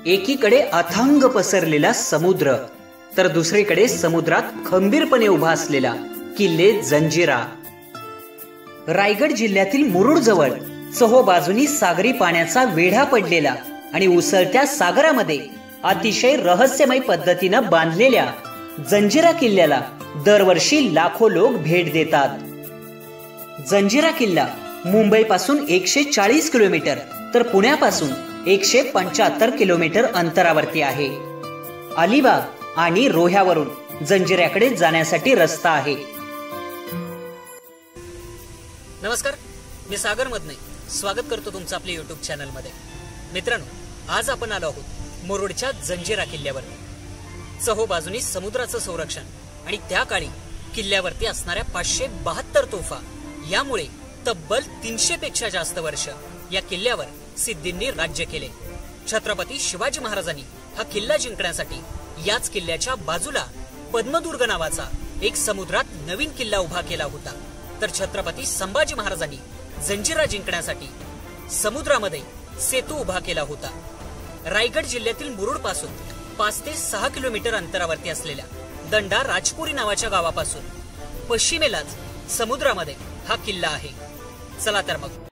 एकीकडे अथांग पसरलेला समुद्र तर दुसरीकडे समुद्रात खंबीरपणे उभा असलेला किल्ले जंजिरा। रायगड जिल्ह्यातील मुरुड जवळ चहोबाजूनी सागरी पाण्याचा वेढा पडलेला आणि उसळत्या सागरामध्ये अतिशय रहस्यमय पद्धतीनं बांधलेल्या जंजिरा किल्ल्याला दरवर्षी लाखो लोक भेट देतात। जंजिरा किल्ला मुंबईपासून 140 किलोमीटर तर पुण्यापासून 175 किलोमीटर अंतरावरती आहे। अलिबाग आणि रोह्यावरून जंजिऱ्याकडे जाण्यासाठी रस्ता आहे। नमस्कार, मी सागर मदने स्वागत करतो तुमचं आपल्या YouTube चॅनल मध्ये। मित्रांनो, आज आपण आलो आहोत मुरुडच्या जंजिरा किल्ल्यावर। चहोबाजूनी समुद्राचं संरक्षण आणि त्या काळी किल्ल्यावरती असणाऱ्या 572 तोफा, यामुळे तब्बल 300 पेक्षा जास्त वर्ष या किल्ल्यावर सिद्धींनी राज्य केले। छत्रपती शिवाजी महाराजांनी हा किल्ला जिंकण्यासाठी याच किल्ल्याच्या बाजूला पद्मदुर्ग नावाचा एक समुद्रात नवीन किल्ला उभा केला होता। तर छत्रपती संभाजी महाराजांनी जंजिरा जिंकण्यासाठी समुद्रामध्ये सेतू उभा केला होता। रायगड जिल्ह्यातील मुरुड पासून 5 ते 6 किलोमीटर अंतरावरती असलेल्या दंडा राजपुरी नावाच्या गावापासून पश्चिमेलाच समुद्रामध्ये हा किल्ला आहे। चला तर मग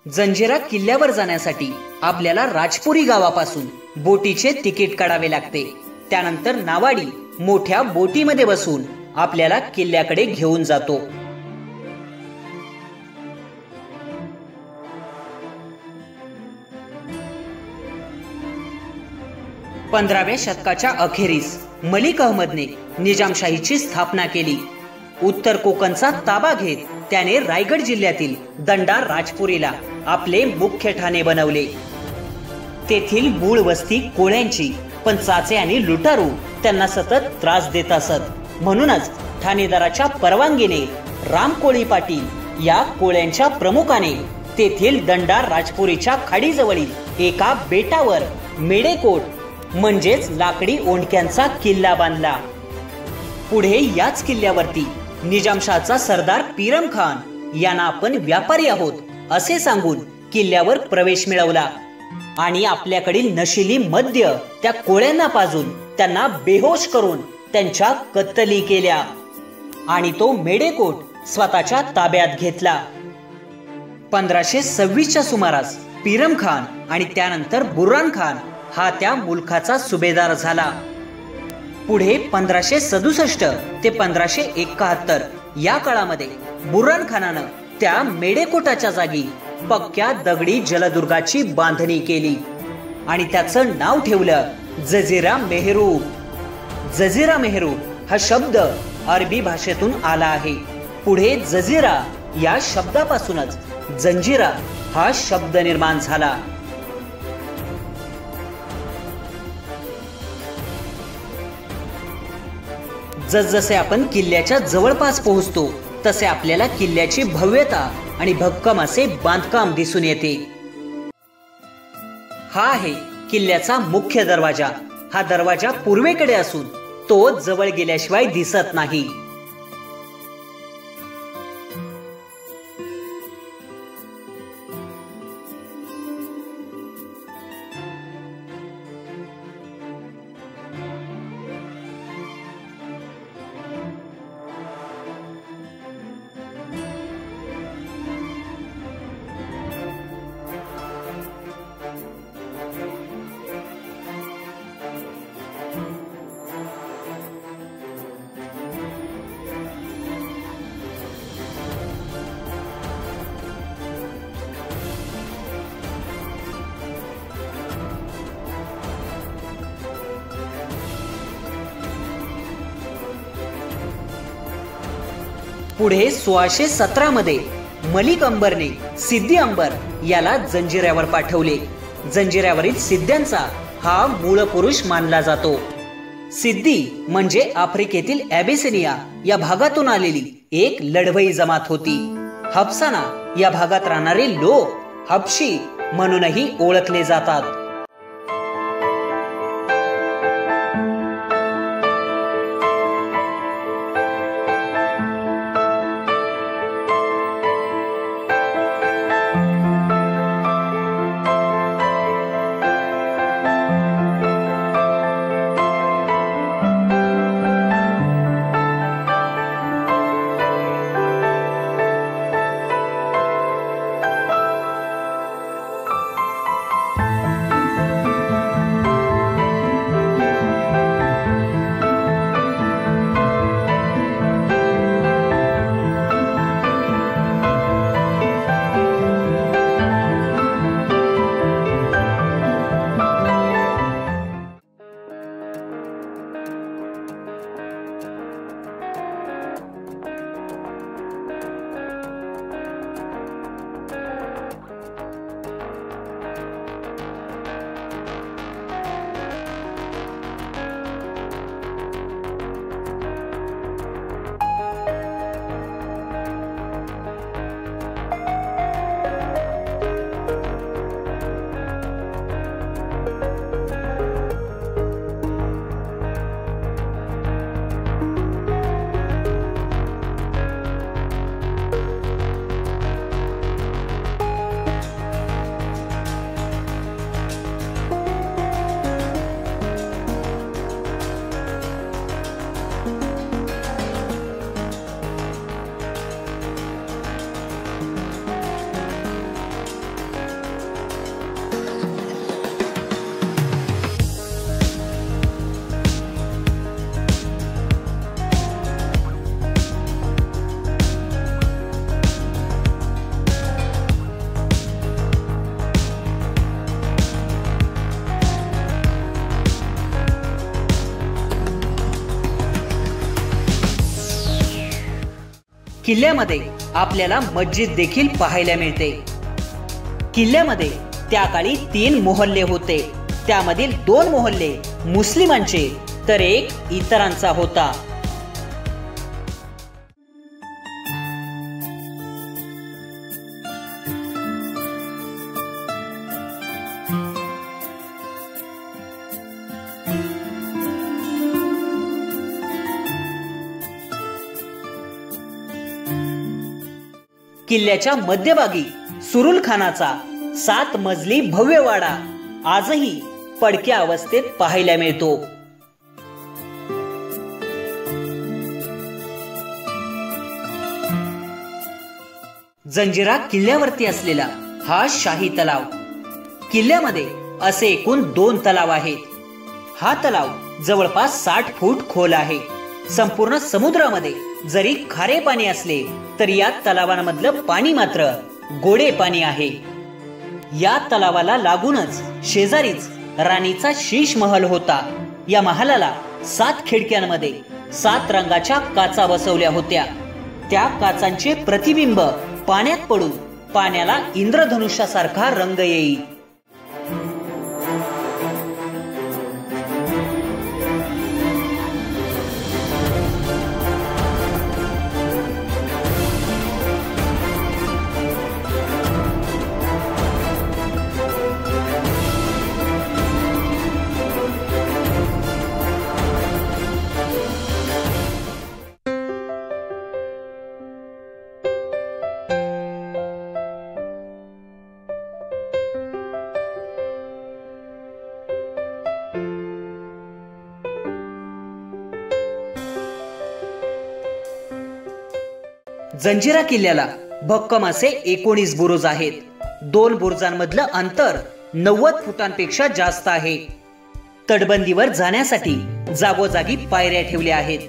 जंजिरा किल्ल्यावर जाण्यासाठी आपल्याला राजपुरी गावापासून बोटीचे तिकीट काढावे लागते। त्यानंतर नावाडी मोठ्या बोटीमध्ये बसून आपल्याला किल्ल्याकडे घेऊन जातो। पंधराव्या शतकाच्या अखेरीस मलिक अहमदने निजामशाहीची स्थापना केली। उत्तर कोकणचा ताबा घेत त्याने रायगड जिल्ह्यातील दंडा राजपुरीला आपले मुख्य ठाणे बनवले। तेथील मूळ वस्ती कोळ्यांची, पण चाचे आणि लुटारू त्यांना सतत त्रास देत असत। म्हणूनच ठाणेदाराच्या परवानगीने राम कोळी पाटील या कोळ्यांच्या प्रमुखाने तेथील दंडा राजपुरीच्या खाडीजवळील एका बेटावर मेडेकोट म्हणजेच लाकडी ओंडक्यांचा किल्ला बांधला। पुढे याच किल्ल्यावरती निजामशाहचा सरदार पीरम खान यांना आपण व्यापारी आहोत असे सांगून किल्ल्यावर प्रवेश मिळवला आणि आपल्याकडील नशिली मद्य त्या कोळ्यांना पाजून त्यांना बेहोश करून त्यांच्या कत्तली केल्या आणि तो मेडेकोट स्वतःच्या ताब्यात घेतला। 1526 च्या सुमारास पीरम खान आणि त्यानंतर बुर्हान खान हा त्या मुलखाचा सुभेदार झाला। पुढे 1567 ते 1571 या काळामध्ये बुर्हान खानानं त्या मेडेकोटाच्या जागी पक्क्या दगडी जलदुर्गाची बांधणी केली आणि त्याचं नाव ठेवलं जजीरा मेहरूब। जजीरा मेहरूब हा शब्द अरबी भाषेतून आला आहे। पुढे जजीरा या शब्दापासूनच जंजिरा हा शब्द निर्माण झाला। जसजसे आपण किल्ल्याच्या जवळपास पोहोचतो तसे आपल्याला किल्ल्याची भव्यता आणि भक्कम असे बांधकाम दिसून येते। हा आहे किल्ल्याचा मुख्य दरवाजा। हा दरवाजा पूर्वेकडे असून तो जवळ गेल्याशिवाय दिसत नाही। पुढे 1617 मध्ये मलिक अंबरने सिद्दी अंबर याला जंजिऱ्यावर पाठवले. जंजिऱ्यावरील सिद्ध्यांचा हा मूळ पुरुष मानला जातो. सिद्दी म्हणजे आफ्रिकेतील ॲबिसिनिया या भागातून आलेली एक लढवई जमात होती. हब्साना या भागात राहणारे लोक हबशी म्हणूनही ओळखले जातात. किल्ल्यामध्ये आपल्याला मस्जिद देखील पाहायला मिळते. किल्ल्यामध्ये त्या काळी 3 मोहल्ले होते. त्यामधील 2 मोहल्ले मुस्लिमांचे तर एक इतरांचा होता. किल्ल्याच्या मध्यभागी सुरुल खानाचा 7 मजली भव्य वाडा आजही पडक्या अवस्थेत पाहायला मिळतो. जंजिरा किल्ल्यावरती असलेला हा शाही तलाव. किल्ल्यामध्ये असे एकूण 2 तलाव आहेत. हा तलाव जवळपास 60 फूट खोल आहे. संपूर्ण समुद्रामध्ये जरी खारे पाणी असले तर या तलावांमधलं पाणी मात्र गोडे पाणी आहे. या तलावाला लागूनच शेजारीच राणीचा शीश महल होता. या महालाला 7 खिडक्यांमध्ये 7 रंगाच्या काचा बसवल्या होत्या. त्या काचांचे प्रतिबिंब पाण्यात पडून पाण्याला इंद्रधनुष्यासारखा रंग येईल. जंजिरा किल्ल्याला भक्कम असे 19 बुरुज आहेत. 2 बुरुजांमधलं अंतर 90 फुटांपेक्षा जास्त आहे. तटबंदीवर जाण्यासाठी जागोजागी पायऱ्या ठेवल्या आहेत.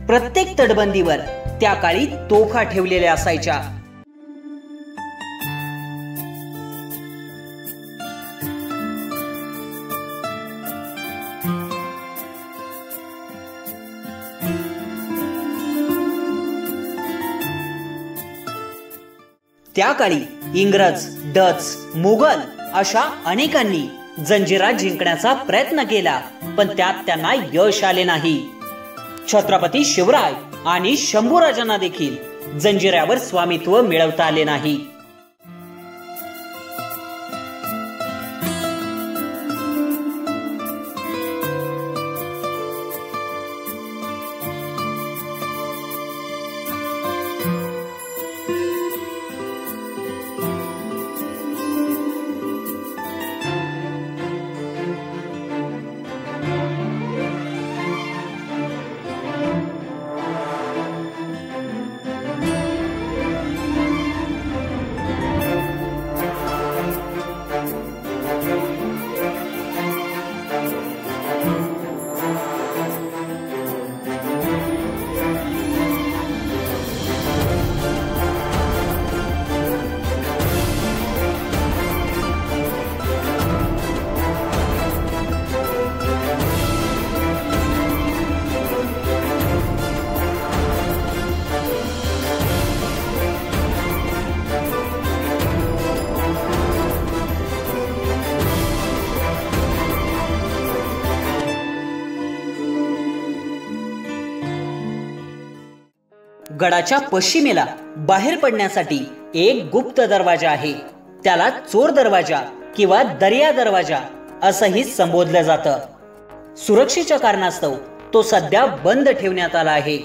प्रत्येक तटबंदीवर त्या काळी तोफा ठेवलेल्या असायच्या. त्या काळी इंग्रज, डच, मुघल अशा अनेकांनी जंजिरा जिंकण्याचा प्रयत्न केला, पण त्यात त्यांना यश आले नाही. छत्रपती शिवराय आणि शंभूराजांना देखील जंजिऱ्यावर स्वामित्व मिळवता आले नाही. गडाच्या पश्चिमेला बाहेर पडण्यासाठी एक गुप्त दरवाजा आहे. त्याला चोर दरवाजा किंवा दर्या दरवाजा असंही संबोधलं जातं. सुरक्षेच्या कारणास्तव तो सध्या बंद ठेवण्यात आला आहे.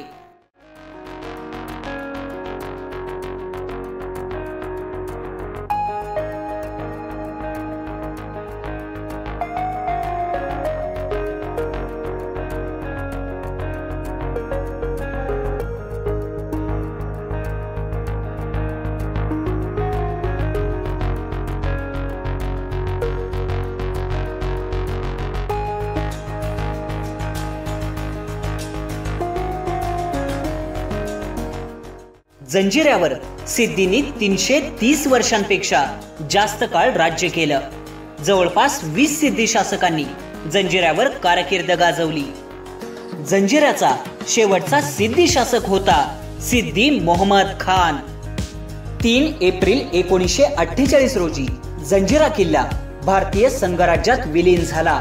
जंजिऱ्यावर सिद्धींनी 330 वर्षांपेक्षा जास्त काळ राज्य केलं. जवळपास 20 सिद्धी शासकांनी जंजिऱ्यावर कारकीर्द गाजवली. जंजिऱ्याचा शेवटचा सिद्धी शासक होता सिद्दी मोहम्मद खान. 3 एप्रिल 1948 रोजी जंजिरा किल्ला भारतीय संघराज्यात विलीन झाला.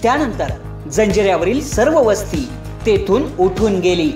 त्यानंतर जंजिऱ्यावरील सर्व वस्ती तेथून उठून गेली.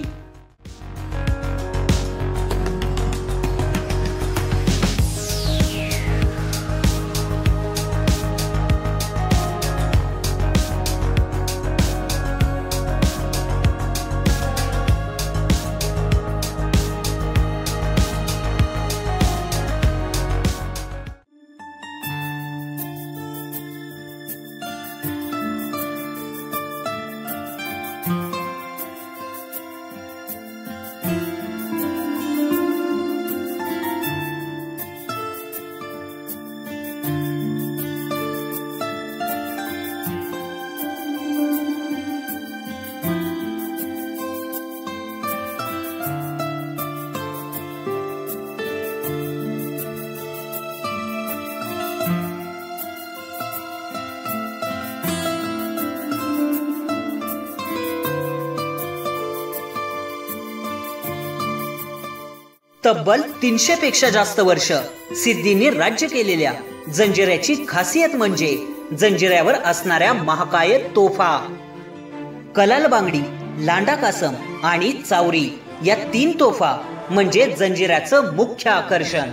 तब्बल 300 पेक्षा जास्त वर्ष सिद्धींनी राज्य केलेल्या जंजिऱ्याची खासियत म्हणजे जंजिऱ्यावर असणाऱ्या महाकाय तोफा. कलाल बांगडी, लांडा कासम आणि चावरी या 3 तोफा म्हणजे जंजिऱ्याचं मुख्य आकर्षण.